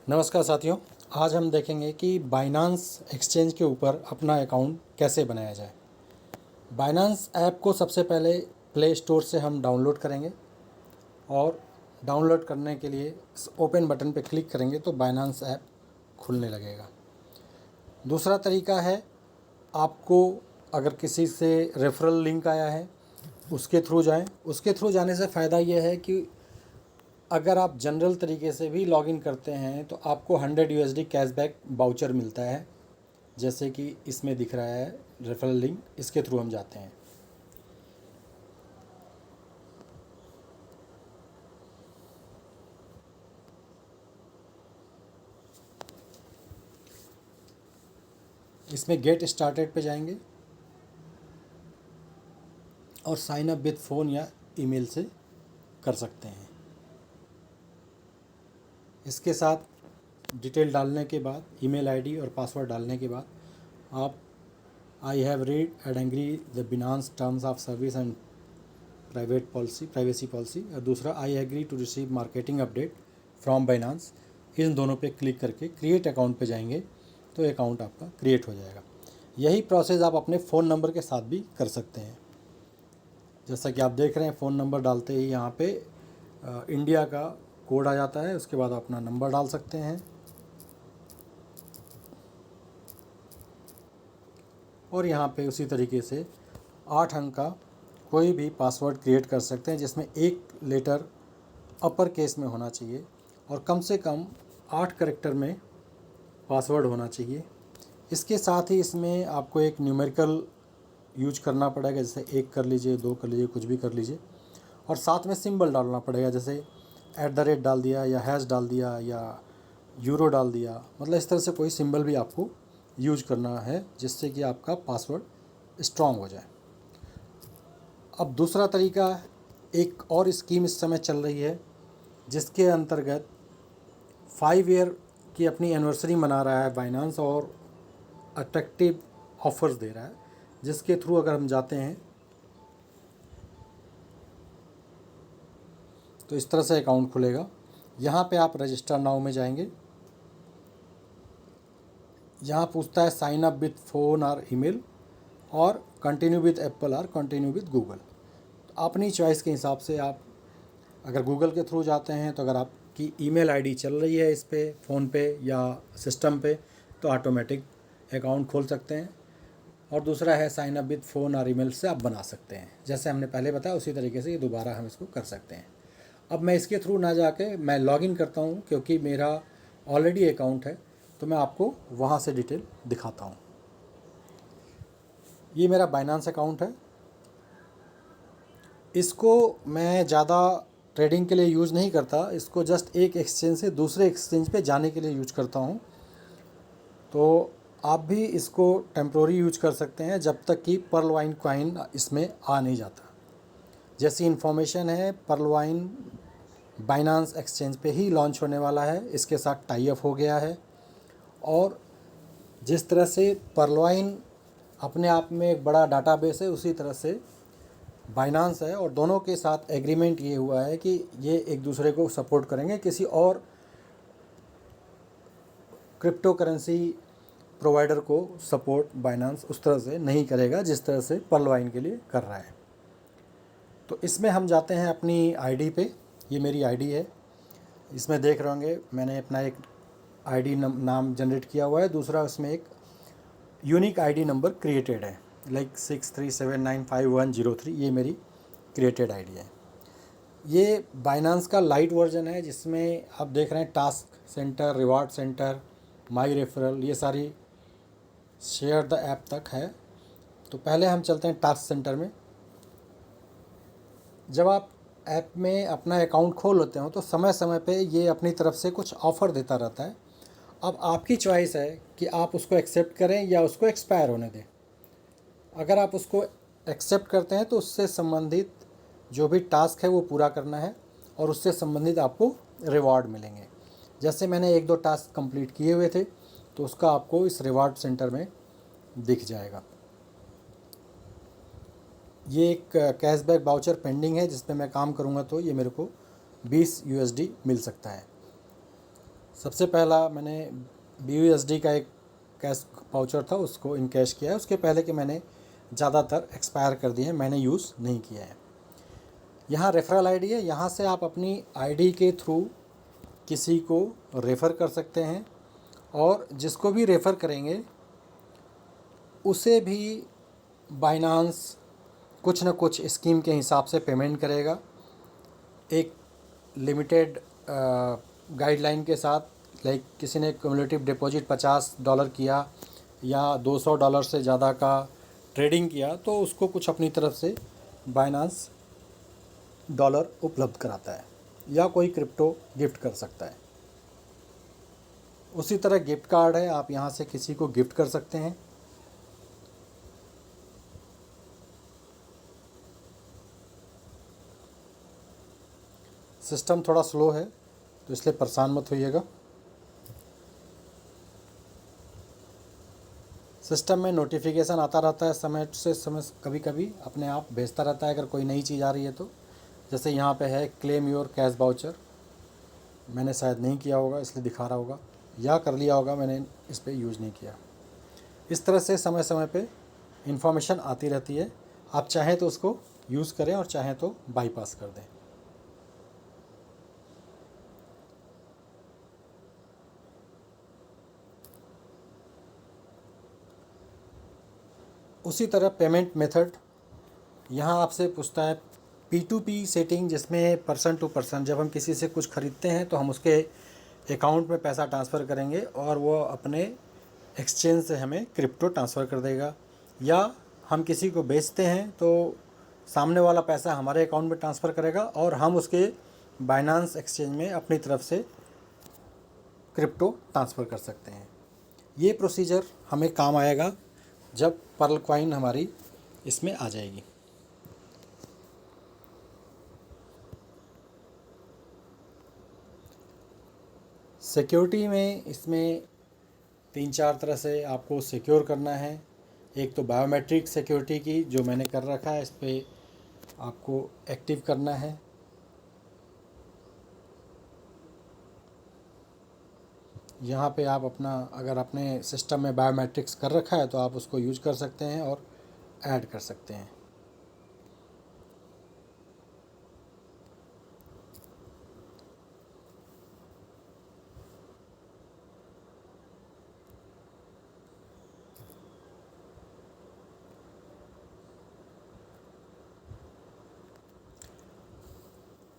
नमस्कार साथियों। आज हम देखेंगे कि बाइनांस एक्सचेंज के ऊपर अपना अकाउंट कैसे बनाया जाए। बाइनांस ऐप को सबसे पहले प्ले स्टोर से हम डाउनलोड करेंगे और डाउनलोड करने के लिए इस ओपन बटन पर क्लिक करेंगे तो बाइनांस ऐप खुलने लगेगा। दूसरा तरीका है, आपको अगर किसी से रेफरल लिंक आया है उसके थ्रू जाएं। उसके थ्रू जाने से फ़ायदा ये है कि अगर आप जनरल तरीके से भी लॉगिन करते हैं तो आपको 100 USD कैशबैक वाउचर मिलता है, जैसे कि इसमें दिख रहा है रेफरल लिंक। इसके थ्रू हम जाते हैं। इसमें गेट स्टार्टेड पे जाएंगे और साइन अप विथ फ़ोन या ईमेल से कर सकते हैं। इसके साथ डिटेल डालने के बाद, ईमेल आईडी और पासवर्ड डालने के बाद आप I have read and agree the Binance terms of service and privacy policy, और दूसरा I agree to receive marketing update from Binance. इन दोनों पे क्लिक करके क्रिएट अकाउंट पे जाएंगे तो अकाउंट आपका क्रिएट हो जाएगा। यही प्रोसेस आप अपने फ़ोन नंबर के साथ भी कर सकते हैं। जैसा कि आप देख रहे हैं, फ़ोन नंबर डालते ही यहाँ पे इंडिया का कोड आ जाता है। उसके बाद अपना नंबर डाल सकते हैं और यहाँ पे उसी तरीके से 8 अंक का कोई भी पासवर्ड क्रिएट कर सकते हैं, जिसमें एक लेटर अपर केस में होना चाहिए और कम से कम 8 कैरेक्टर में पासवर्ड होना चाहिए। इसके साथ ही इसमें आपको एक न्यूमेरिकल यूज करना पड़ेगा, जैसे 1 कर लीजिए, 2 कर लीजिए, कुछ भी कर लीजिए। और साथ में सिंबल डालना पड़ेगा, जैसे @ डाल दिया या हैश डाल दिया या यूरो डाल दिया। मतलब इस तरह से कोई सिंबल भी आपको यूज करना है, जिससे कि आपका पासवर्ड स्ट्रॉन्ग हो जाए। अब दूसरा तरीका, एक और स्कीम इस समय चल रही है जिसके अंतर्गत 5 ईयर की अपनी एनिवर्सरी मना रहा है बाइनांस और अट्रैक्टिव ऑफर्स दे रहा है, जिसके थ्रू अगर हम जाते हैं तो इस तरह से अकाउंट खुलेगा। यहाँ पे आप रजिस्टर नाउ में जाएंगे। यहाँ पूछता है साइन अप विथ फ़ोन और ईमेल और कंटिन्यू विथ एप्पल और कंटिन्यू विथ गूगल। तो अपनी चॉइस के हिसाब से आप अगर गूगल के थ्रू जाते हैं तो अगर आपकी ईमेल आईडी चल रही है इस पे फ़ोन पे या सिस्टम पे तो ऑटोमेटिक अकाउंट खोल सकते हैं। और दूसरा है साइन अप विथ फ़ोन और ईमेल से आप बना सकते हैं। जैसे हमने पहले बताया उसी तरीके से ये दोबारा हम इसको कर सकते हैं। अब मैं इसके थ्रू ना जाके मैं लॉगिन करता हूँ, क्योंकि मेरा ऑलरेडी अकाउंट है, तो मैं आपको वहाँ से डिटेल दिखाता हूँ। ये मेरा बाइनांस अकाउंट है। इसको मैं ज़्यादा ट्रेडिंग के लिए यूज़ नहीं करता, इसको जस्ट एक एक्सचेंज से दूसरे एक्सचेंज पे जाने के लिए यूज करता हूँ। तो आप भी इसको टेम्प्रोरी यूज कर सकते हैं जब तक कि पर्ल वाइन कॉइन इसमें आ नहीं जाता। जैसी इन्फॉर्मेशन है, पर्ल वाइन बाइनांस एक्सचेंज पे ही लॉन्च होने वाला है, इसके साथ टाई अप हो गया है। और जिस तरह से पर्ल वाइन अपने आप में एक बड़ा डाटाबेस है, उसी तरह से बाइनांस है, और दोनों के साथ एग्रीमेंट ये हुआ है कि ये एक दूसरे को सपोर्ट करेंगे। किसी और क्रिप्टो करेंसी प्रोवाइडर को सपोर्ट बाइनांस उस तरह से नहीं करेगा जिस तरह से पर्ल वाइन के लिए कर रहा है। तो इसमें हम जाते हैं अपनी आईडी पे। ये मेरी आईडी है, इसमें देख रहे होंगे मैंने अपना एक आईडी नाम जनरेट किया हुआ है। दूसरा उसमें एक यूनिक आईडी नंबर क्रिएटेड है, लाइक 63795103। ये मेरी क्रिएटेड आईडी है। ये बाइनांस का लाइट वर्जन है, जिसमें आप देख रहे हैं task centre, reward centre, my referral, ये सारी शेयर द ऐप तक है। तो पहले हम चलते हैं टास्क सेंटर में। जब आप ऐप में अपना अकाउंट खोल लेते हो तो समय समय पे ये अपनी तरफ से कुछ ऑफ़र देता रहता है। अब आपकी चॉइस है कि आप उसको एक्सेप्ट करें या उसको एक्सपायर होने दें। अगर आप उसको एक्सेप्ट करते हैं तो उससे संबंधित जो भी टास्क है वो पूरा करना है और उससे संबंधित आपको रिवॉर्ड मिलेंगे। जैसे मैंने 1-2 टास्क कंप्लीट किए हुए थे तो उसका आपको इस रिवॉर्ड सेंटर में दिख जाएगा। ये एक कैशबैक वाउचर पेंडिंग है, जिस पे मैं काम करूँगा तो ये मेरे को 20 USD मिल सकता है। सबसे पहला मैंने BUSD का एक कैश वाउचर था, उसको इनकैश किया है। उसके पहले कि मैंने ज़्यादातर एक्सपायर कर दिए हैं, मैंने यूज़ नहीं किया है। यहाँ रेफरल आईडी है, यहाँ से आप अपनी आईडी के थ्रू किसी को रेफ़र कर सकते हैं और जिसको भी रेफ़र करेंगे उसे भी बाइनांस कुछ न कुछ स्कीम के हिसाब से पेमेंट करेगा, एक लिमिटेड गाइडलाइन के साथ। लाइक किसी ने क्यूमुलेटिव डिपॉजिट $50 किया या $200 से ज़्यादा का ट्रेडिंग किया तो उसको कुछ अपनी तरफ से बाइनांस डॉलर उपलब्ध कराता है या कोई क्रिप्टो गिफ्ट कर सकता है। उसी तरह गिफ्ट कार्ड है, आप यहाँ से किसी को गिफ्ट कर सकते हैं। सिस्टम थोड़ा स्लो है तो इसलिए परेशान मत होइएगा। सिस्टम में नोटिफिकेशन आता रहता है समय से समय, कभी कभी अपने आप भेजता रहता है अगर कोई नई चीज़ आ रही है तो। जैसे यहाँ पे है क्लेम योर कैश वाउचर, मैंने शायद नहीं किया होगा इसलिए दिखा रहा होगा, या कर लिया होगा, मैंने इस पर यूज़ नहीं किया। इस तरह से समय समय पे इंफॉर्मेशन आती रहती है, आप चाहें तो उसको यूज़ करें और चाहें तो बाईपास कर दें। उसी तरह पेमेंट मेथड यहाँ आपसे पूछता है P2P सेटिंग, जिसमें पर्सन टू पर्सन, जब हम किसी से कुछ ख़रीदते हैं तो हम उसके अकाउंट में पैसा ट्रांसफ़र करेंगे और वो अपने एक्सचेंज से हमें क्रिप्टो ट्रांसफ़र कर देगा, या हम किसी को बेचते हैं तो सामने वाला पैसा हमारे अकाउंट में ट्रांसफ़र करेगा और हम उसके बाइनांस एक्सचेंज में अपनी तरफ से क्रिप्टो ट्रांसफ़र कर सकते हैं। ये प्रोसीजर हमें काम आएगा जब पर्ल कॉइन हमारी इसमें आ जाएगी। सिक्योरिटी में इसमें 3-4 तरह से आपको सिक्योर करना है। एक तो बायोमेट्रिक सिक्योरिटी की जो मैंने कर रखा है, इस पर आपको एक्टिव करना है। यहाँ पे आप अपना, अगर अपने सिस्टम में बायोमेट्रिक्स कर रखा है तो आप उसको यूज कर सकते हैं और ऐड कर सकते हैं।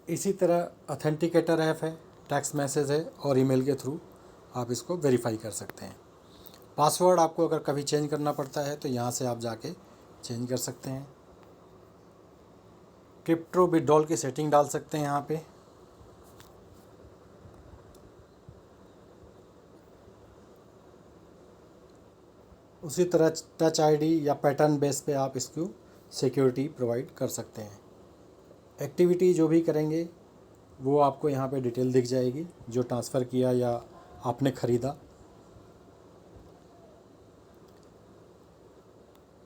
इसी तरह ऑथेंटिकेटर ऐप है, टेक्स्ट मैसेज है और ईमेल के थ्रू आप इसको वेरीफाई कर सकते हैं। पासवर्ड आपको अगर कभी चेंज करना पड़ता है तो यहाँ से आप जाके चेंज कर सकते हैं। क्रिप्टो विड्रॉल की सेटिंग डाल सकते हैं यहाँ पे। उसी तरह टच आईडी या पैटर्न बेस पे आप इसको सिक्योरिटी प्रोवाइड कर सकते हैं। एक्टिविटी जो भी करेंगे वो आपको यहाँ पे डिटेल दिख जाएगी, जो ट्रांसफ़र किया या आपने ख़रीदा।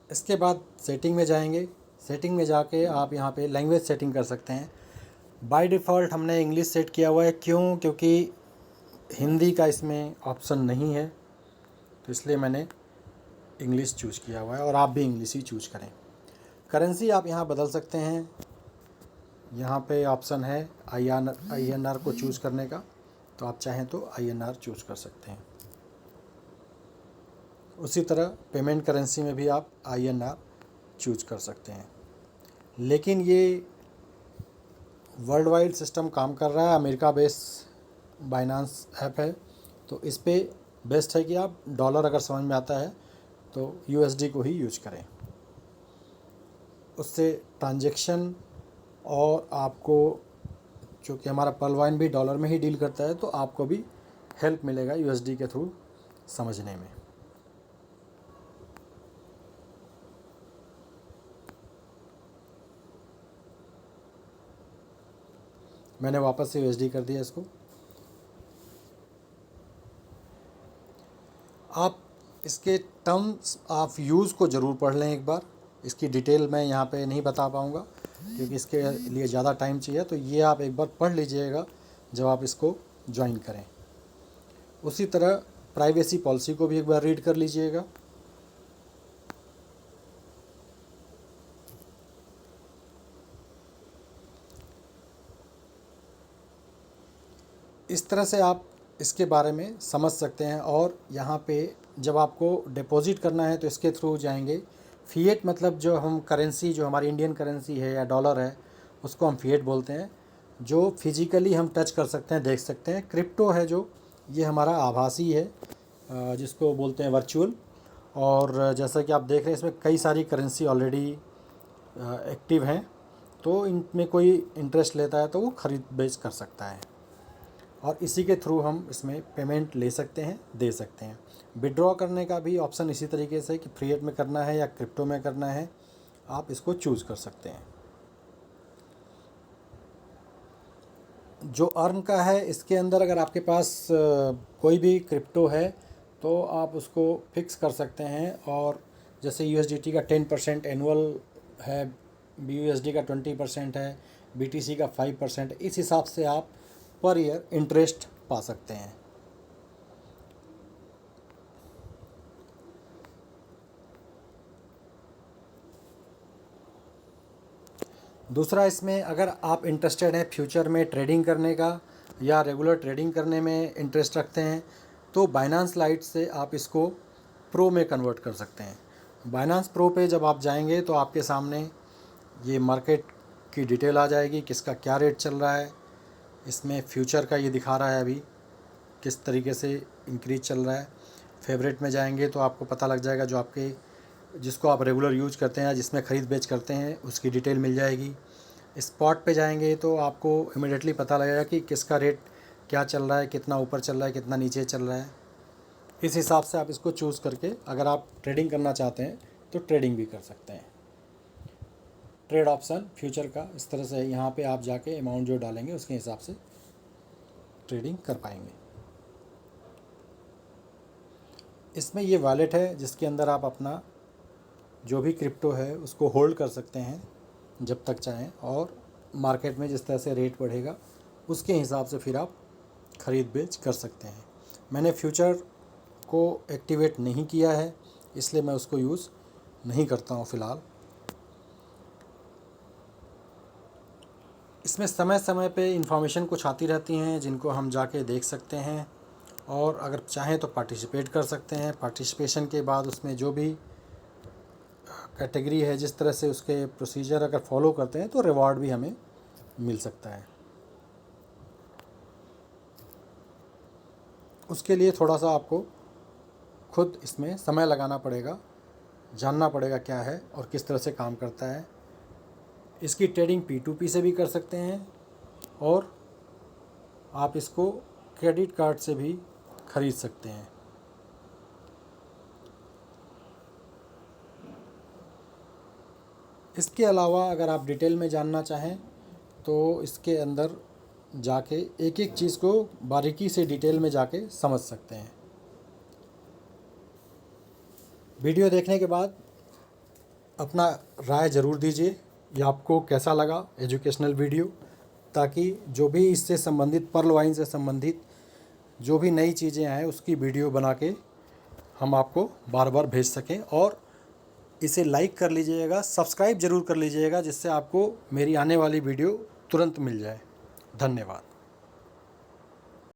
इसके बाद सेटिंग में जाएंगे। सेटिंग में जाके आप यहाँ पे लैंग्वेज सेटिंग कर सकते हैं। बाय डिफ़ॉल्ट हमने इंग्लिश सेट किया हुआ है, क्यों? क्योंकि हिंदी का इसमें ऑप्शन नहीं है, तो इसलिए मैंने इंग्लिश चूज़ किया हुआ है और आप भी इंग्लिश ही चूज़ करें। करेंसी आप यहाँ बदल सकते हैं, यहाँ पे ऑप्शन है INR को चूज़ करने का, तो आप चाहें तो INR चूज़ कर सकते हैं। उसी तरह पेमेंट करेंसी में भी आप INR चूज़ कर सकते हैं। लेकिन ये वर्ल्ड वाइड सिस्टम काम कर रहा है, अमेरिका बेस्ड बाइनांस ऐप है, तो इस पे बेस्ट है कि आप डॉलर अगर समझ में आता है तो USD को ही यूज करें। उससे ट्रांजैक्शन और आपको, चूँकि हमारा पर्ल भी डॉलर में ही डील करता है, तो आपको भी हेल्प मिलेगा USD के थ्रू समझने में। मैंने वापस से USD कर दिया इसको। आप इसके टर्म्स ऑफ यूज़ को ज़रूर पढ़ लें एक बार। इसकी डिटेल मैं यहाँ पे नहीं बता पाऊँगा क्योंकि इसके लिए ज़्यादा टाइम चाहिए, तो ये आप एक बार पढ़ लीजिएगा जब आप इसको ज्वाइन करें। उसी तरह प्राइवेसी पॉलिसी को भी एक बार रीड कर लीजिएगा। इस तरह से आप इसके बारे में समझ सकते हैं। और यहाँ पे जब आपको डिपॉजिट करना है तो इसके थ्रू जाएंगे। फ़िएट मतलब जो हम करेंसी, जो हमारी इंडियन करेंसी है या डॉलर है, उसको हम फ़िएट बोलते हैं, जो फिजिकली हम टच कर सकते हैं, देख सकते हैं। क्रिप्टो है जो, ये हमारा आभासी है, जिसको बोलते हैं वर्चुअल। और जैसा कि आप देख रहे हैं इसमें कई सारी करेंसी ऑलरेडी एक्टिव हैं, तो इनमें कोई इंटरेस्ट लेता है तो वो ख़रीद बेच कर सकता है, और इसी के थ्रू हम इसमें पेमेंट ले सकते हैं, दे सकते हैं। विड्रॉ करने का भी ऑप्शन इसी तरीके से कि फ़िएट में करना है या क्रिप्टो में करना है, आप इसको चूज़ कर सकते हैं। जो अर्न का है, इसके अंदर अगर आपके पास कोई भी क्रिप्टो है तो आप उसको फिक्स कर सकते हैं। और जैसे USDT का 10% एनुअल है, BUSD का 20% है, BTC का 5%, इस हिसाब से आप पर ईयर इंटरेस्ट पा सकते हैं। दूसरा, इसमें अगर आप इंटरेस्टेड हैं फ्यूचर में ट्रेडिंग करने का या रेगुलर ट्रेडिंग करने में इंटरेस्ट रखते हैं, तो बाइनांस लाइट से आप इसको प्रो में कन्वर्ट कर सकते हैं। बाइनांस प्रो पे जब आप जाएंगे तो आपके सामने ये मार्केट की डिटेल आ जाएगी, किसका क्या रेट चल रहा है। इसमें फ्यूचर का ये दिखा रहा है अभी किस तरीके से इंक्रीज चल रहा है। फेवरेट में जाएंगे तो आपको पता लग जाएगा, जो आपके जिसको आप रेगुलर यूज़ करते हैं, जिसमें ख़रीद बेच करते हैं, उसकी डिटेल मिल जाएगी। स्पॉट पे जाएंगे तो आपको इमिडिएटली पता लगेगा कि किसका रेट क्या चल रहा है, कितना ऊपर चल रहा है, कितना नीचे चल रहा है। इस हिसाब से आप इसको चूज़ करके अगर आप ट्रेडिंग करना चाहते हैं तो ट्रेडिंग भी कर सकते हैं। ट्रेड ऑप्शन फ्यूचर का इस तरह से, यहाँ पे आप जाके अमाउंट जो डालेंगे उसके हिसाब से ट्रेडिंग कर पाएंगे। इसमें ये वॉलेट है जिसके अंदर आप अपना जो भी क्रिप्टो है उसको होल्ड कर सकते हैं जब तक चाहें, और मार्केट में जिस तरह से रेट बढ़ेगा उसके हिसाब से फिर आप ख़रीद बेच कर सकते हैं। मैंने फ्यूचर को एक्टिवेट नहीं किया है, इसलिए मैं उसको यूज़ नहीं करता हूँ फ़िलहाल। इसमें समय समय पे इंफॉर्मेशन कुछ आती रहती हैं जिनको हम जाके देख सकते हैं, और अगर चाहें तो पार्टिसिपेट कर सकते हैं। पार्टिसिपेशन के बाद उसमें जो भी कैटेगरी है, जिस तरह से उसके प्रोसीजर अगर फॉलो करते हैं तो रिवॉर्ड भी हमें मिल सकता है। उसके लिए थोड़ा सा आपको खुद इसमें समय लगाना पड़ेगा, जानना पड़ेगा क्या है और किस तरह से काम करता है। इसकी ट्रेडिंग P2P से भी कर सकते हैं, और आप इसको क्रेडिट कार्ड से भी ख़रीद सकते हैं। इसके अलावा अगर आप डिटेल में जानना चाहें तो इसके अंदर जाके एक एक चीज़ को बारीकी से डिटेल में जाके समझ सकते हैं। वीडियो देखने के बाद अपना राय ज़रूर दीजिए, ये आपको कैसा लगा एजुकेशनल वीडियो, ताकि जो भी इससे संबंधित, पर्ल वाइन से संबंधित जो भी नई चीज़ें आएँ उसकी वीडियो बना के हम आपको बार बार भेज सकें। और इसे लाइक कर लीजिएगा, सब्सक्राइब ज़रूर कर लीजिएगा, जिससे आपको मेरी आने वाली वीडियो तुरंत मिल जाए। धन्यवाद।